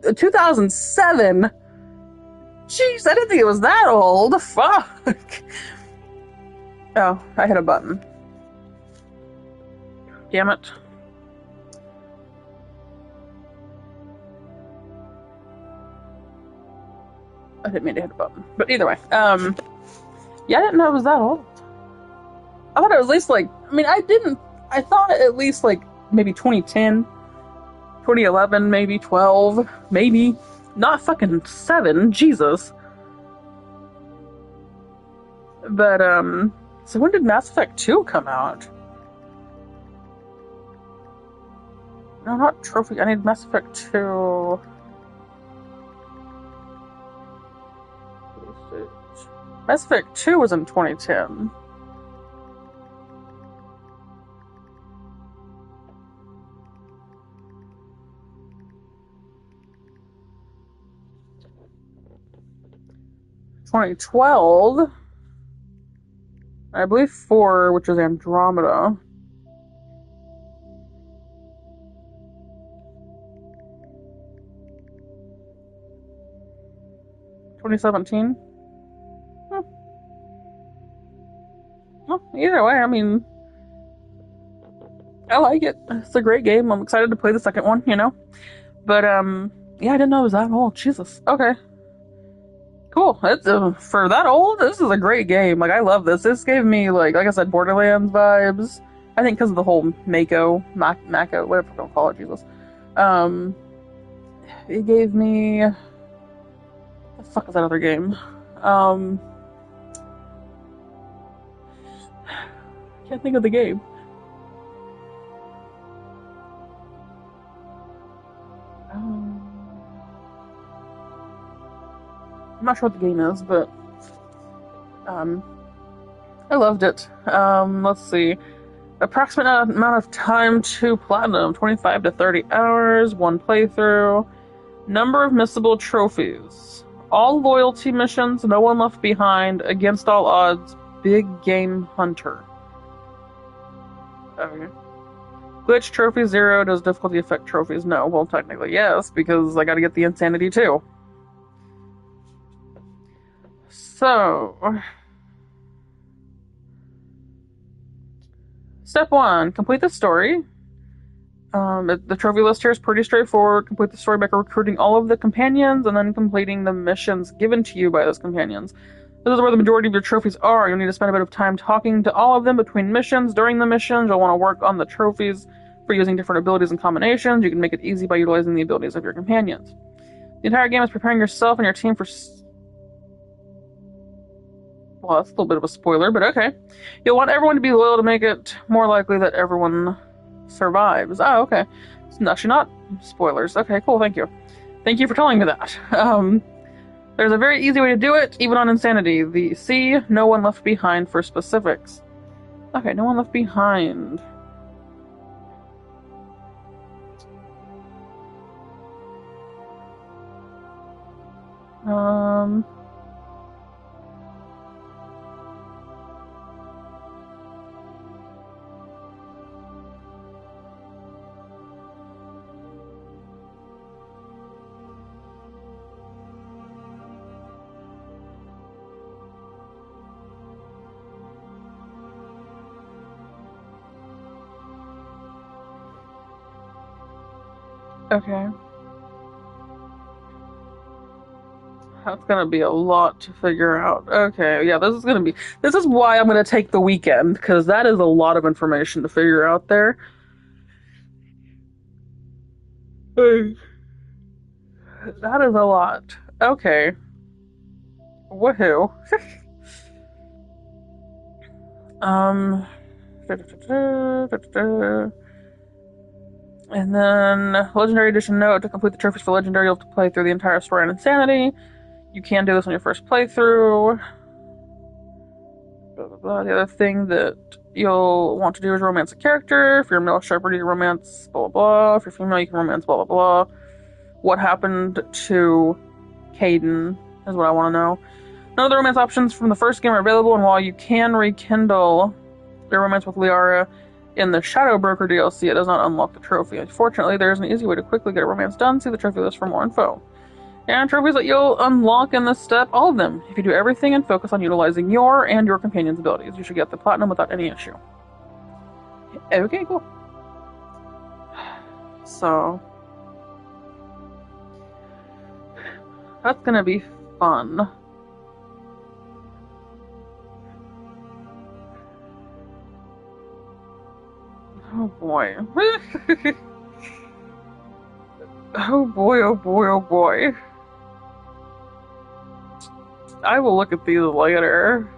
2007? Jeez, I didn't think it was that old. Fuck. Oh, I hit a button. Damn it. I didn't mean to hit a button. But either way, yeah, I didn't know it was that old. I thought it was at least like, I mean, I thought at least like maybe 2010, 2011, maybe 12, maybe. Not fucking 7, Jesus. But, so when did Mass Effect 2 come out? No, not Trophy, I need Mass Effect 2. Mass Effect 2 was in 2010. ...2012... I believe 4, which is Andromeda. ...2017? Well, either way, I mean... I like it. It's a great game. I'm excited to play the second one, you know? But, yeah, I didn't know it was that old. Jesus. Okay. Cool. It's for that old, this is a great game. Like, I love this. This gave me, like I said, Borderlands vibes. I think because of the whole Mako, whatever we're gonna call it, Jesus. It gave me... What the fuck is that other game? Can't think of the game. I'm not sure what the game is, but I loved it. Let's see. Approximate amount of time to platinum, 25 to 30 hours, 1 playthrough. Number of missable trophies. All loyalty missions, no one left behind, against all odds, big game hunter. Okay. Glitch trophy 0, does difficulty affect trophies? No, well technically yes, because I gotta get the insanity too. So, step 1, complete the story. The trophy list here is pretty straightforward. Complete the story by recruiting all of the companions and then completing the missions given to you by those companions. This is where the majority of your trophies are. You'll need to spend a bit of time talking to all of them between missions. During the missions, you'll want to work on the trophies for using different abilities and combinations. You can make it easy by utilizing the abilities of your companions. The entire game is preparing yourself and your team for... Well, that's a little bit of a spoiler, but okay. You'll want everyone to be loyal to make it more likely that everyone survives. Oh, okay. It's actually not spoilers. Okay, cool, thank you. Thank you for telling me that. There's a very easy way to do it, even on Insanity. The C, no one left behind for specifics. Okay, no one left behind. Okay. That's gonna be a lot to figure out. Okay, yeah, this is why I'm gonna take the weekend, because that is a lot of information to figure out there. That is a lot. Okay. Woohoo. And then, Legendary Edition note, to complete the trophies for Legendary, you'll have to play through the entire story on Insanity. You can do this on your first playthrough. Blah, blah, blah. The other thing that you'll want to do is romance a character. If you're a male Shepard, you can romance blah, blah, blah. If you're female, you can romance blah, blah, blah. What happened to Kaidan is what I want to know. None of the romance options from the first game are available, and while you can rekindle your romance with Liara, In the Shadow Broker DLC, it does not unlock the trophy. Fortunately, there is an easy way to quickly get a romance done. See the trophy list for more info. And trophies that you'll unlock in this step, all of them. If you do everything and focus on utilizing your and your companion's abilities, you should get the platinum without any issue. Okay, cool. So that's gonna be fun. Oh boy. Oh boy, oh boy, oh boy. I will look at these later.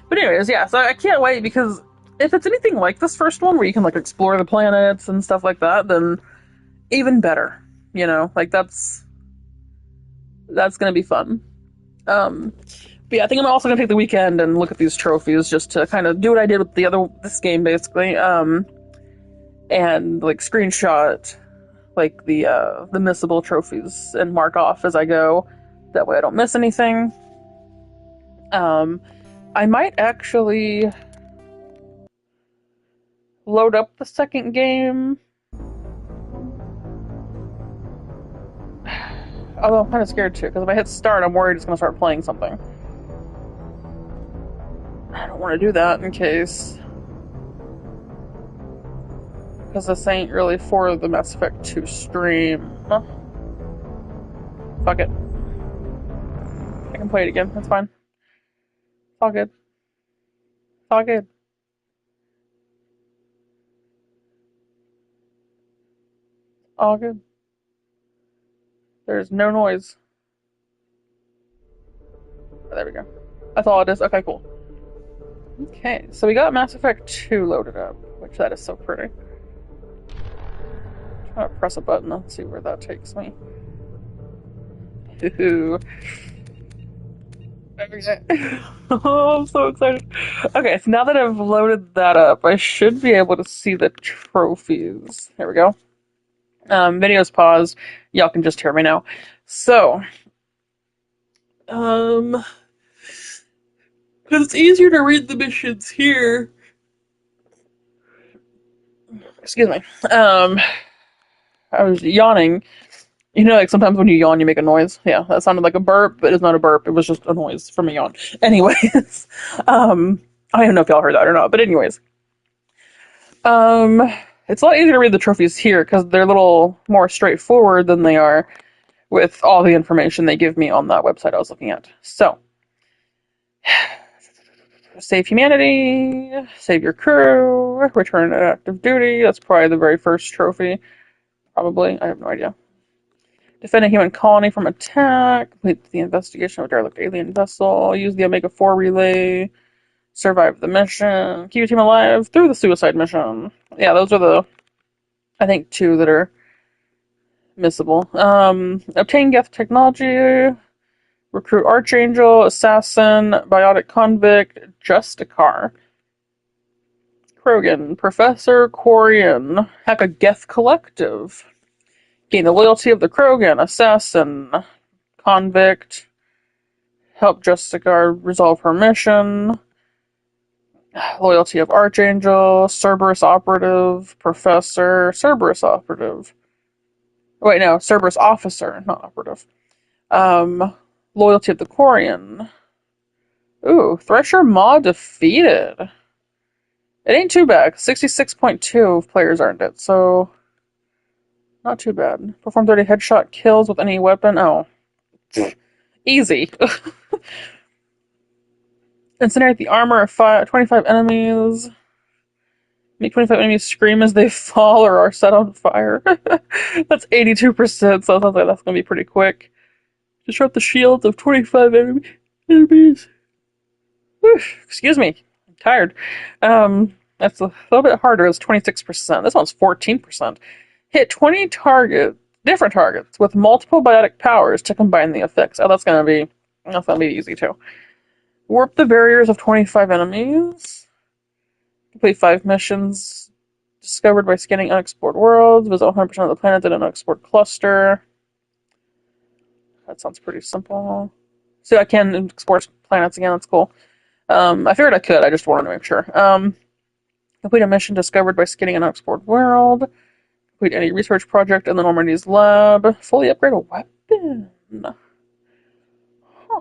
But anyways, yeah, so I can't wait, because if it's anything like this first one, where you can like explore the planets and stuff like that, then even better. You know, like that's gonna be fun. But yeah, I think I'm also gonna take the weekend and look at these trophies just to kind of do what I did with this game basically. And like screenshot like the missable trophies and mark off as I go. That way I don't miss anything. I might actually load up the second game. Although I'm kind of scared too, because if I hit start, I'm worried it's going to start playing something. I don't want to do that in case. Because this ain't really for the Mass Effect 2 stream. Fuck it. I can play it again, that's fine. It's all good. It's all good. All good. There's no noise. Oh, there we go. That's all it is. Okay, cool. Okay, so we got Mass Effect 2 loaded up, which that is so pretty. I'm trying to press a button and see where that takes me. Ooh. Okay. Oh, I'm so excited. Okay, so now that I've loaded that up, I should be able to see the trophies. There we go. Video's paused. Y'all can just hear me now. So, because it's easier to read the missions here. Excuse me. I was yawning. You know, like sometimes when you yawn, you make a noise. Yeah, that sounded like a burp, but it's not a burp. It was just a noise from a yawn. Anyways, I don't even know if y'all heard that or not. But anyways, it's a lot easier to read the trophies here because they're a little more straightforward than they are with all the information they give me on that website I was looking at. So, save humanity, save your crew, return to active duty. That's probably the very first trophy. Probably. I have no idea. Defend a human colony from attack. Complete the investigation of a derelict alien vessel. Use the Omega-4 relay. Survive the mission. Keep your team alive through the suicide mission. Yeah, those are the, I think, 2 that are missable. Obtain Geth technology. Recruit Archangel, Assassin, Biotic Convict, Justicar. Krogan, Professor Quarian. Hack a Geth collective. Gain the loyalty of the Krogan, Assassin, Convict. Help Justicar resolve her mission. Loyalty of Archangel, Cerberus Operative, Professor, Cerberus Operative. Wait, no, Cerberus Officer, not Operative. Loyalty of the Quarian. Ooh, Thresher Maw defeated. It ain't too bad. 66.2 players earned it, so not too bad. Perform 30 headshot kills with any weapon. Oh. Easy. Incinerate the armor of 25 enemies. Make 25 enemies scream as they fall or are set on fire. That's 82%, so it sounds like that's going to be pretty quick. Disrupt the shields of 25 enemies. Excuse me. I'm tired. That's a little bit harder. It's 26%. This one's 14%. Hit 20 different targets with multiple biotic powers to combine the effects. Oh, that's gonna be easy too. Warp the barriers of 25 enemies. Complete 5 missions discovered by scanning unexplored worlds. Visit 100% of the planet in an unexplored cluster. That sounds pretty simple. So I can explore planets again. That's cool. I figured I could, I just wanted to make sure. Complete a mission discovered by scanning an unexplored world. Complete any research project in the Normandy's lab. Fully upgrade a weapon. Huh.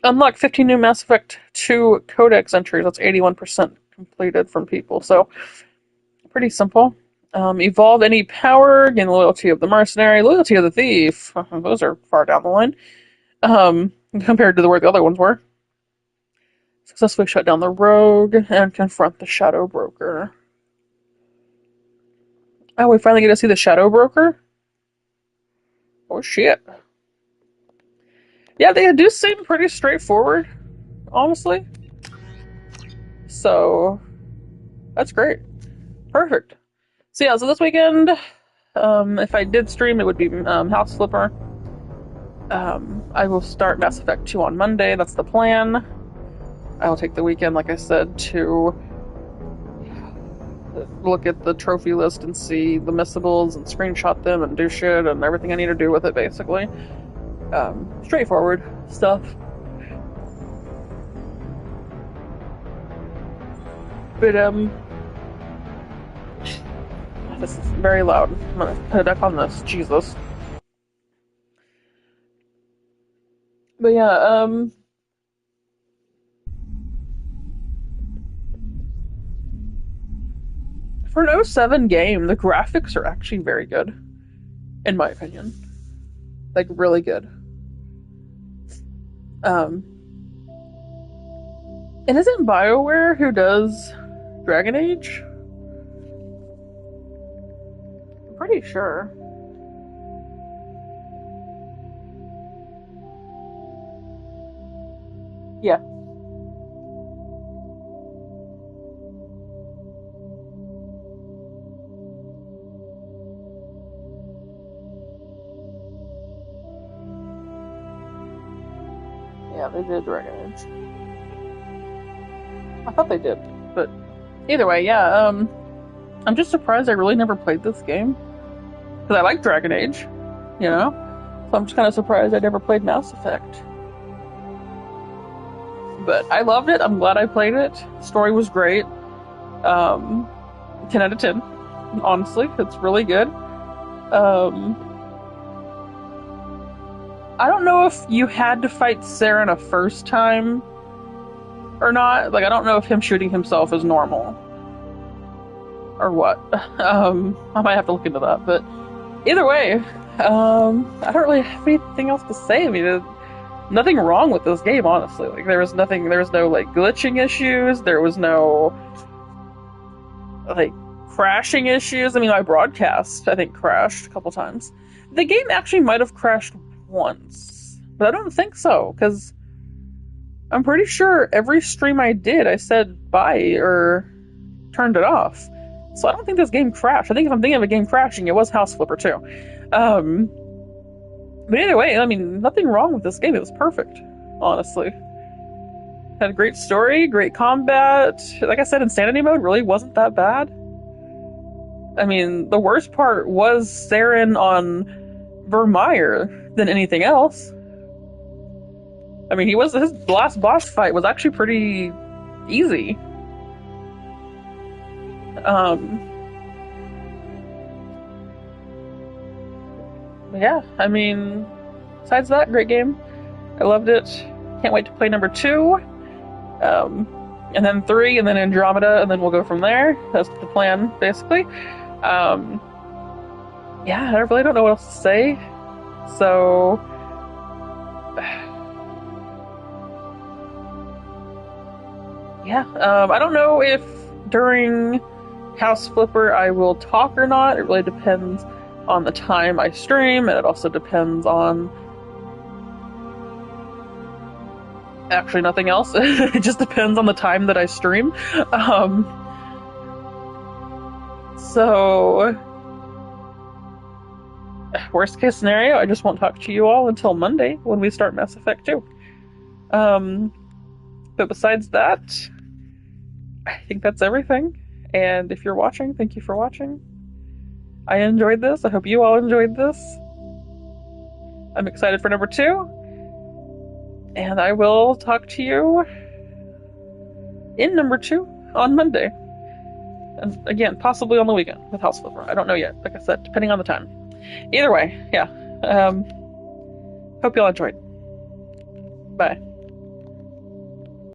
Unlock 15 new Mass Effect 2 Codex entries. That's 81% completed from people, so pretty simple. Evolve any power, gain the loyalty of the mercenary, loyalty of the thief. Those are far down the line, compared to where the other ones were. Successfully shut down the rogue and confront the Shadow Broker. Oh, we finally get to see the Shadow Broker? Oh shit. Yeah, they do seem pretty straightforward, honestly. So, that's great. Perfect. So yeah, so this weekend, if I did stream, it would be House Flipper. I will start Mass Effect 2 on Monday, that's the plan. I will take the weekend, like I said, to look at the trophy list and see the missables and screenshot them and do shit and everything I need to do with it, basically. Straightforward stuff. But, this is very loud. I'm gonna put it up on this. Jesus. But yeah, for an 07 game, the graphics are actually very good. In my opinion. Like, really good. And isn't BioWare who does Dragon Age? I'm pretty sure. Yeah. Yeah, they did Dragon Age. I thought they did, but either way, yeah, I'm just surprised I really never played this game. Because I like Dragon Age, you know? So I'm just kind of surprised I never played Mass Effect. But I loved it, I'm glad I played it. The story was great. 10 out of 10. Honestly, it's really good. I don't know if you had to fight Saren a first time or not. Like, I don't know if him shooting himself is normal or what. I might have to look into that, but either way, I don't really have anything else to say. I mean, there's nothing wrong with this game, honestly. Like, there was no, like, glitching issues, there was no, like, crashing issues. I mean, my broadcast, I think, crashed a couple times. The game actually might have crashed once, but I don't think so, because I'm pretty sure every stream I did, I said bye or turned it off. So I don't think this game crashed. I think if I'm thinking of a game crashing, it was House Flipper 2. But either way, I mean, nothing wrong with this game. It was perfect, honestly. Had a great story, great combat. Like I said, Insanity mode really wasn't that bad. I mean, the worst part was Saren on Vermeer than anything else. I mean, his last boss fight was actually pretty easy. Yeah, I mean, besides that, great game. I loved it. Can't wait to play number 2. And then 3, and then Andromeda, and then we'll go from there. That's the plan, basically. Yeah, I really don't know what else to say. So... yeah, I don't know if during House Flipper I will talk or not. It really depends on the time I stream, and it also depends on... actually nothing else. It just depends on the time that I stream. So... worst case scenario, I just won't talk to you all until Monday when we start Mass Effect 2. But besides that, I think that's everything. And if you're watching, thank you for watching. I enjoyed this. I hope you all enjoyed this. I'm excited for number 2. And I will talk to you in number 2 on Monday. And again, possibly on the weekend with House Flipper. I don't know yet, like I said, depending on the time. Either way, yeah. Hope y'all enjoyed. Bye.